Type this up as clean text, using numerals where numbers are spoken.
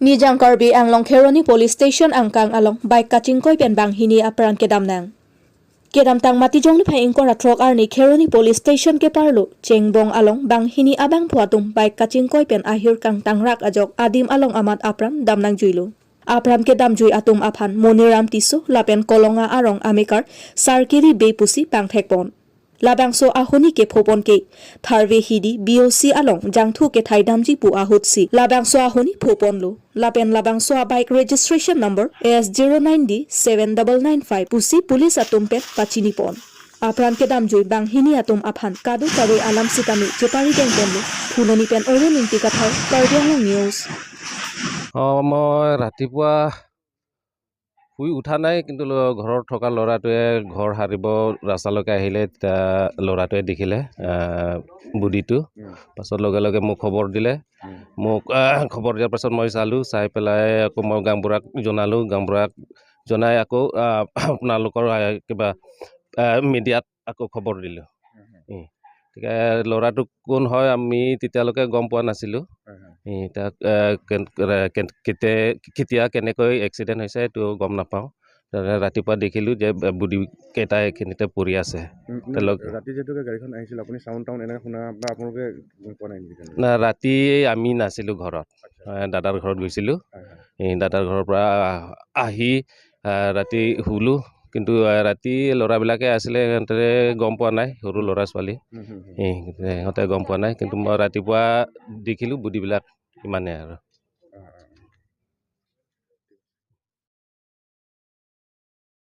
Nijang Karbi Anglong Kheroni Police Station angkang along bike kachingkoi pen banghini aprang kedam nang. Kedam tang mati jong ni phai ingkor atrok arni Kheroni Police Station ke parlo chengbong along banghini abang phuatum bike kachingkoi pen ahir kang tangrak ajok adim along amat apram damnang juilu. Apram kedam jui atum aphan moniram tisu lapen kolonga arong amikar sarkiri bepusi pangthekpon. Labangso ahuni ke phopon ke tharve hidi BOC along jangthu ke thaidamji pu ahutsi labangso ahuni phopon lo lapen labangso bike registration number S09D7995 pusi police atumpet pachini pon apran ke damjui banghini atum aphan kadu kadu alam sikami chepari geng ponlo khunoni pen oren inti kathai Karbi Anglong news মই ৰাতিপুৱা শুই উঠা নাই কিন্তু ঘৰত থকা ল'ৰাটোৱে ঘৰ হাৰিব ৰাস্তালৈকে আহিলে ল'ৰাটোৱে দেখিলে বুডিটো পাছত লগে লগে মোক খবৰ দিলে মোক খবৰ দিয়াৰ পাছত মই চাই পেলাই আকৌ মই গাঁওবুঢ়াক জনালোঁ গাঁওবুঢ়াক জনাই আকৌ আপোনালোকৰ কিবা মিডিয়াত আকৌ খবৰ দিলোঁ গতিকে ল'ৰাটো কোন হয় আমি তেতিয়ালৈকে গম পোৱা নাছিলোঁ তাক কেতিয়া কেনেকৈ এক্সিডেণ্ট হৈছে এইটো গম নাপাওঁ ৰাতিপুৱা দেখিলোঁ যে বুডি কেইটা এইখিনিতে পৰি আছে ৰাতি যেতিয়াকৈ গাড়ীখন আহিছিল আপুনি চাউণ্ড টাউন এনেকৈ শুনা বা আপোনালোকে গম পোৱা নাই নেকি? না ৰাতি আমি নাছিলোঁ ঘৰত দাদাৰ ঘৰত গৈছিলোঁ দাদাৰ ঘৰৰ পৰা আহি ৰাতি শুলোঁ কিন্তু ৰাতি ল'ৰাবিলাকে আছিলে সিহঁতে গম পোৱা নাই সৰু ল'ৰা ছোৱালী সিহঁতে গম পোৱা নাই কিন্তু মই ৰাতিপুৱা দেখিলোঁ বুডিবিলাক ইমানে আৰু